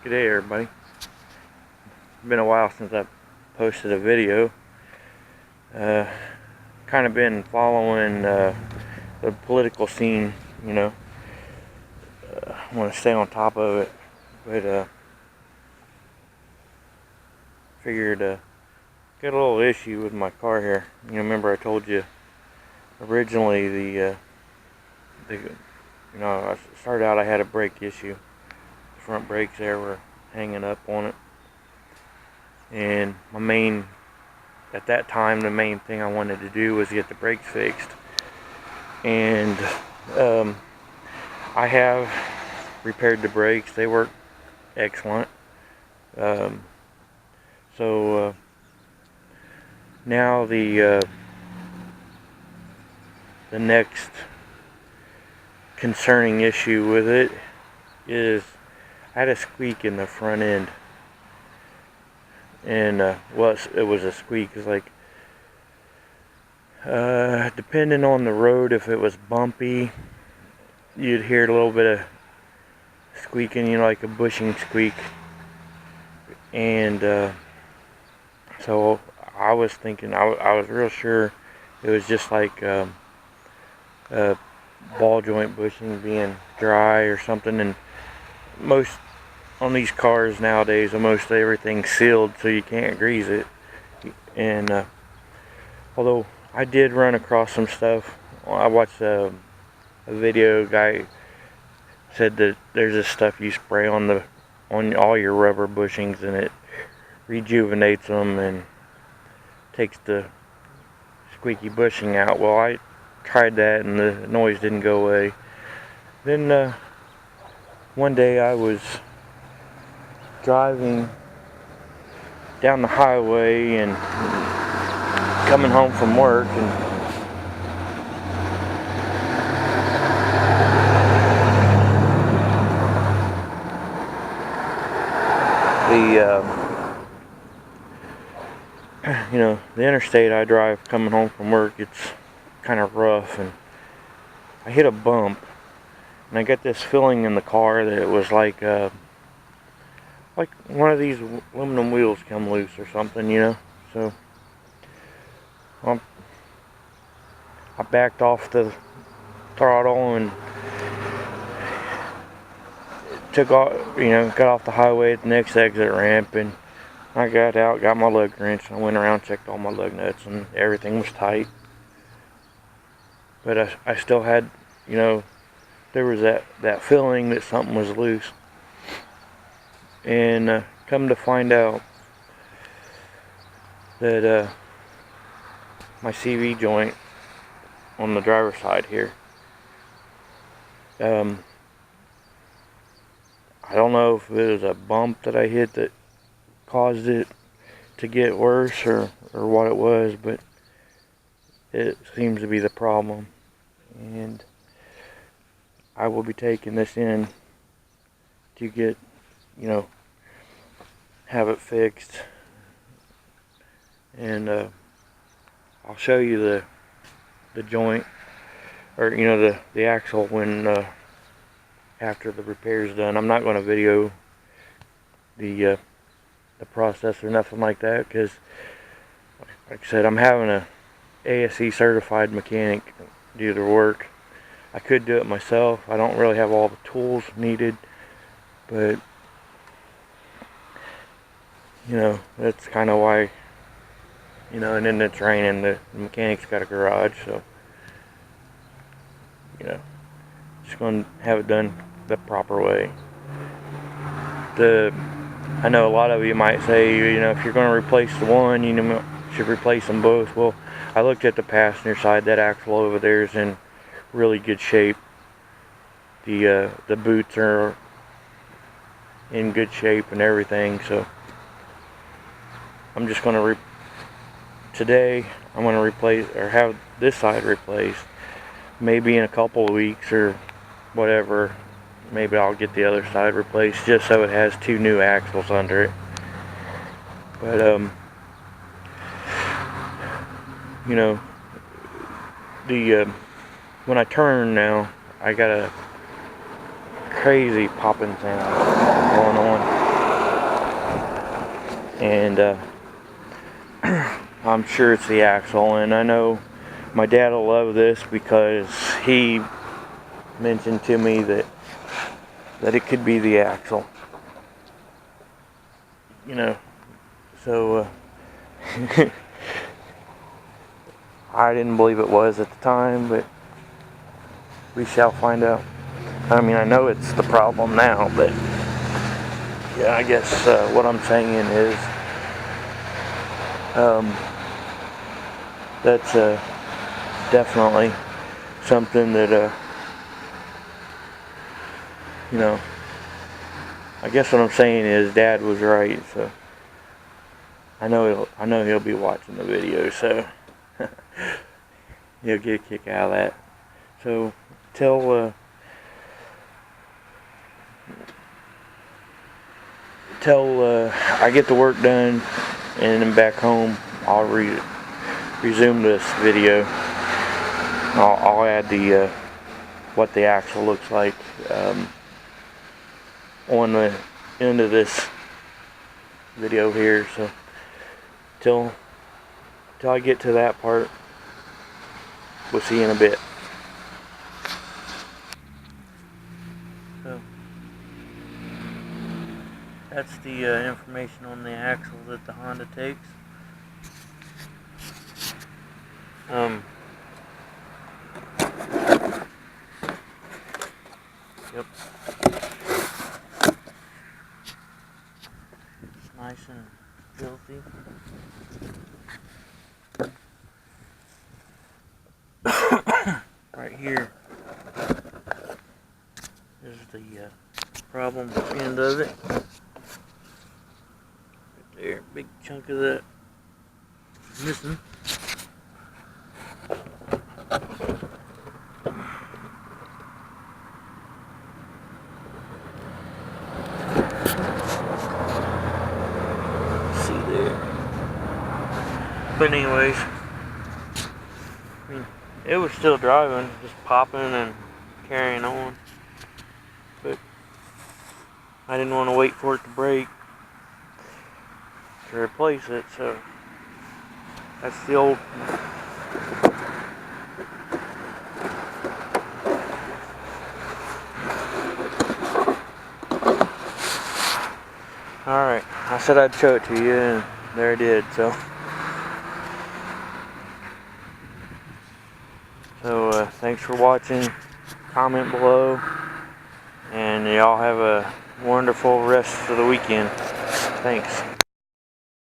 Good day, everybody. It's been a while since I posted a video. Kind of been following the political scene, you know. I want to stay on top of it, but figured got a little issue with my car here. You know, remember I told you originally the I started out I had a brake issue. The front brakes there were hanging up on it, and at that time the main thing I wanted to do was get the brakes fixed. And I have repaired the brakes. They work excellent. So now the next concerning issue with it is I had a squeak in the front end. And well, it was a squeak. It's like depending on the road, if it was bumpy, you'd hear a little bit of squeaking, you know, like a bushing squeak. And so I was thinking, I was real sure it was just like ball joint bushing being dry or something. And most on these cars nowadays, almost everything's sealed, so you can't grease it. And although I did run across some stuff, I watched a video. Guy said that there's this stuff you spray on all your rubber bushings, and it rejuvenates them and takes the squeaky bushing out. Well, I tried that, and the noise didn't go away. Then one day I was driving down the highway and coming home from work, and the interstate I drive coming home from work, it's kind of rough, and I hit a bump, and I got this feeling in the car that it was like one of these aluminum wheels come loose or something, you know. So I backed off the throttle and got off the highway at the next exit ramp, and I got out, got my lug wrench, and I went around, checked all my lug nuts, and everything was tight. But I still had, there was that feeling that something was loose. And come to find out that my CV joint on the driver's side here, I don't know if it was a bump that I hit that caused it to get worse or what it was, but it seems to be the problem. And I will be taking this in to get, have it fixed. And I'll show you the joint, or the axle when after the repair is done. I'm not going to video the process or nothing like that, because like I said, I'm having a ASE certified mechanic do the work. I could do it myself. I don't really have all the tools needed, but that's kind of why, and then it's raining. The mechanic's got a garage, so just going to have it done the proper way. I know a lot of you might say, if you're going to replace the one, you should replace them both. Well, I looked at the passenger side. That axle over there is in really good shape. The boots are in good shape and everything. So I'm just going to today I'm going to replace, or have this side replaced. Maybe in a couple of weeks or whatever, maybe I'll get the other side replaced, just so it has two new axles under it. But when I turn now, I got a crazy popping sound going on. and I'm sure it's the axle. And I know my dad will love this because he mentioned to me that it could be the axle. You know, so I didn't believe it was at the time, but we shall find out. I mean, I know it's the problem now, but yeah, I guess what I'm saying is that's definitely something that you know, I guess what I'm saying is Dad was right, so I know he'll be watching the video, so he'll get a kick out of that. So till I get the work done and then back home, I'll resume this video. I'll add the what the axle looks like on the end of this video here. So till I get to that part, we'll see you in a bit. So that's the information on the axle that the Honda takes. Yep. It's nice and filthy. Right here is the problem end of it. Right there, big chunk of that missing. See there. But anyways, I mean, it was still driving, just popping and carrying on. But I didn't want to wait for it to break to replace it, so that's the old Alright, I said I'd show it to you, and there I did, so thanks for watching. Comment below, and y'all have a wonderful rest of the weekend. Thanks.